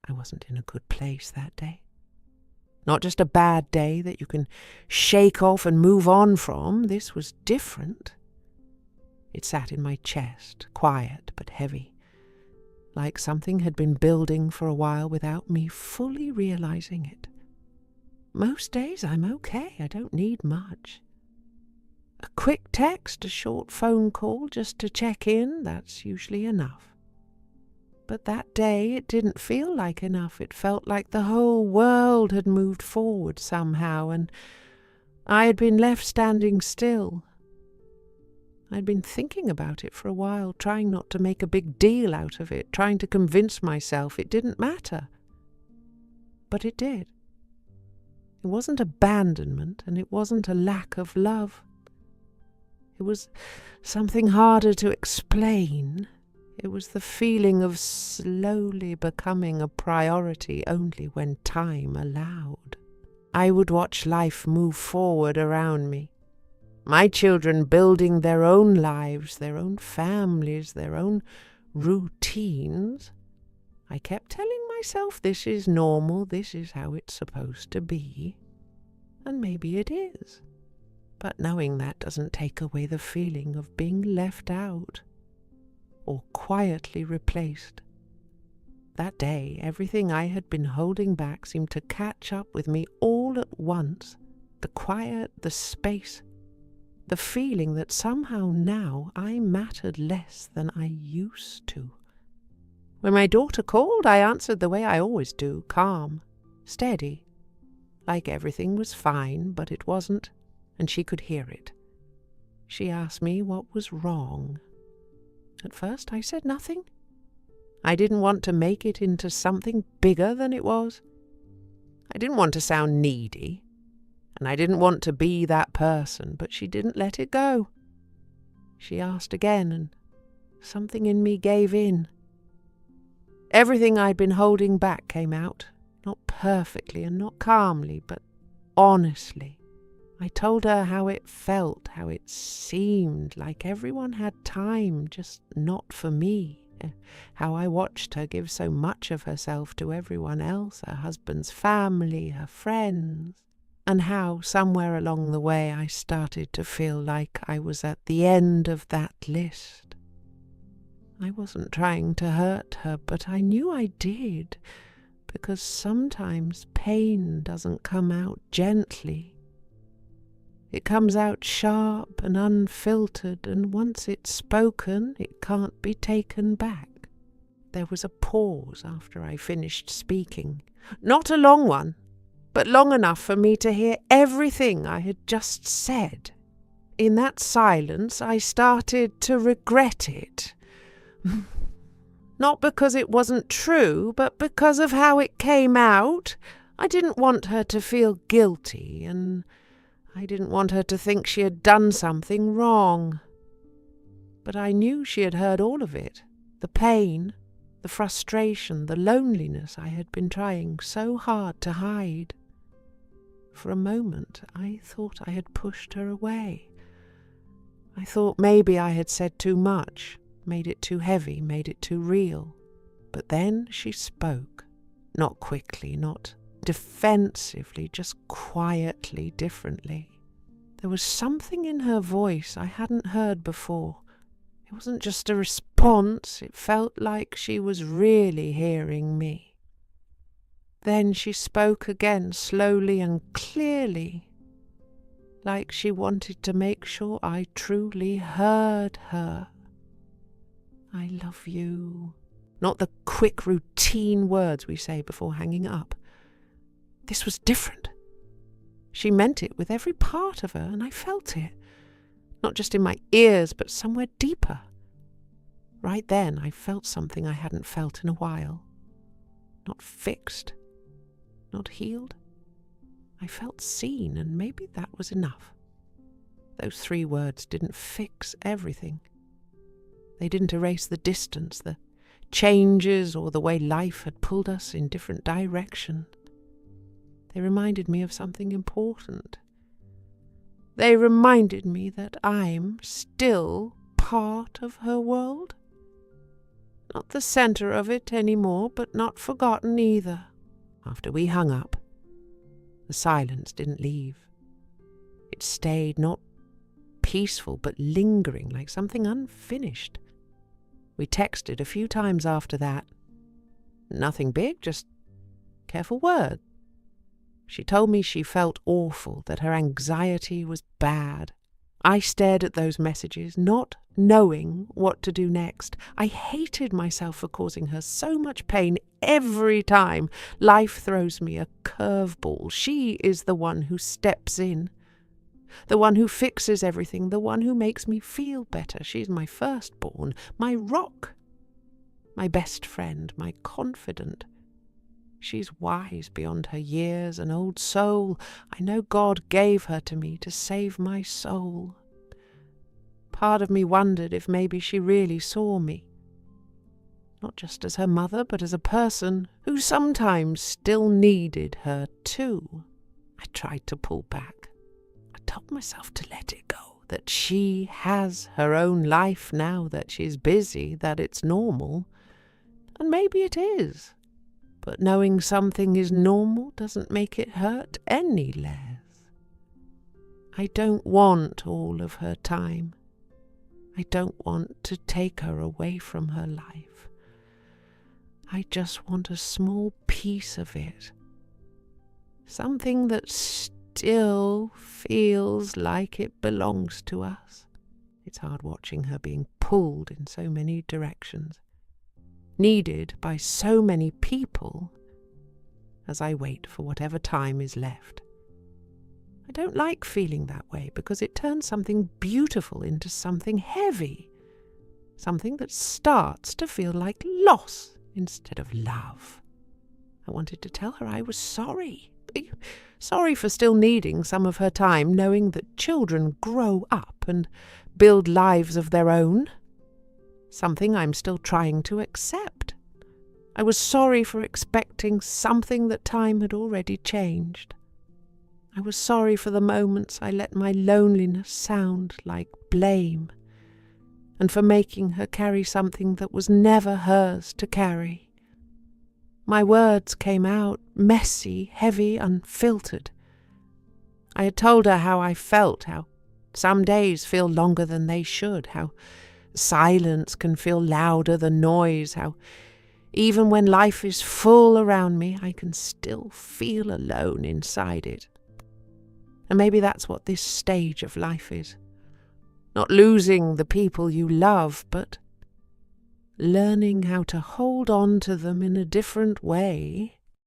I wasn't in a good place that day. Not just a bad day that you can shake off and move on from. This was different. It sat in my chest, quiet but heavy, like something had been building for a while without me fully realizing it. Most days I'm okay. I don't need much. A quick text, a short phone call just to check in, that's usually enough. But that day it didn't feel like enough. It felt like the whole world had moved forward somehow, and I had been left standing still. I'd been thinking about it for a while, trying not to make a big deal out of it, trying to convince myself it didn't matter. But it did. It wasn't abandonment, and it wasn't a lack of love. It was something harder to explain. It was the feeling of slowly becoming a priority only when time allowed. I would watch life move forward around me. My children building their own lives, their own families, their own routines. I kept telling myself this is normal, this is how it's supposed to be. And maybe it is. But knowing that doesn't take away the feeling of being left out or quietly replaced. That day, everything I had been holding back seemed to catch up with me all at once. The quiet, the space, the feeling that somehow now I mattered less than I used to. When my daughter called, I answered the way I always do, calm, steady, like everything was fine, but it wasn't, and she could hear it. She asked me what was wrong. At first I said nothing. I didn't want to make it into something bigger than it was. I didn't want to sound needy, and I didn't want to be that person, but she didn't let it go. She asked again, and something in me gave in. Everything I'd been holding back came out, not perfectly and not calmly, but honestly. I told her how it felt, how it seemed like everyone had time, just not for me. How I watched her give so much of herself to everyone else, her husband's family, her friends. And how, somewhere along the way, I started to feel like I was at the end of that list. I wasn't trying to hurt her, but I knew I did, because sometimes pain doesn't come out gently. It comes out sharp and unfiltered, and once it's spoken, it can't be taken back. There was a pause after I finished speaking. Not a long one, but long enough for me to hear everything I had just said. In that silence, I started to regret it. Not because it wasn't true, but because of how it came out. I didn't want her to feel guilty, and I didn't want her to think she had done something wrong. But I knew she had heard all of it. The pain, the frustration, the loneliness I had been trying so hard to hide. For a moment, I thought I had pushed her away. I thought maybe I had said too much, made it too heavy, made it too real. But then she spoke, not quickly, not defensively, just quietly, differently. There was something in her voice I hadn't heard before. It wasn't just a response, it felt like she was really hearing me. Then she spoke again, slowly and clearly, like she wanted to make sure I truly heard her. I love you. Not the quick routine words we say before hanging up. This was different. She meant it with every part of her, and I felt it. Not just in my ears, but somewhere deeper. Right then, I felt something I hadn't felt in a while. Not fixed, not healed. I felt seen, and maybe that was enough. Those 3 words didn't fix everything. They didn't erase the distance, the changes, or the way life had pulled us in different directions. They reminded me of something important. They reminded me that I'm still part of her world. Not the centre of it any more, but not forgotten either. After we hung up, the silence didn't leave. It stayed not peaceful, but lingering like something unfinished. We texted a few times after that. Nothing big, just careful word. She told me she felt awful, that her anxiety was bad. I stared at those messages, not knowing what to do next. I hated myself for causing her so much pain every time life throws me a curveball. She is the one who steps in, the one who fixes everything, the one who makes me feel better. She's my firstborn, my rock, my best friend, my confidant. She's wise beyond her years, an old soul. I know God gave her to me to save my soul. Part of me wondered if maybe she really saw me, not just as her mother, but as a person who sometimes still needed her too. I tried to pull back. I told myself to let it go, that she has her own life now, that she's busy, that it's normal. And maybe it is. But knowing something is normal doesn't make it hurt any less. I don't want all of her time. I don't want to take her away from her life. I just want a small piece of it. Something that still feels like it belongs to us. It's hard watching her being pulled in so many directions, needed by so many people, as I wait for whatever time is left. I don't like feeling that way because it turns something beautiful into something heavy, something that starts to feel like loss instead of love. I wanted to tell her I was sorry. Sorry for still needing some of her time, knowing that children grow up and build lives of their own. Something I'm still trying to accept. I was sorry for expecting something that time had already changed. I was sorry for the moments I let my loneliness sound like blame, and for making her carry something that was never hers to carry. My words came out messy, heavy, unfiltered. I had told her how I felt, how some days feel longer than they should, how silence can feel louder than noise, how even when life is full around me, I can still feel alone inside it. And maybe that's what this stage of life is. Not losing the people you love, but learning how to hold on to them in a different way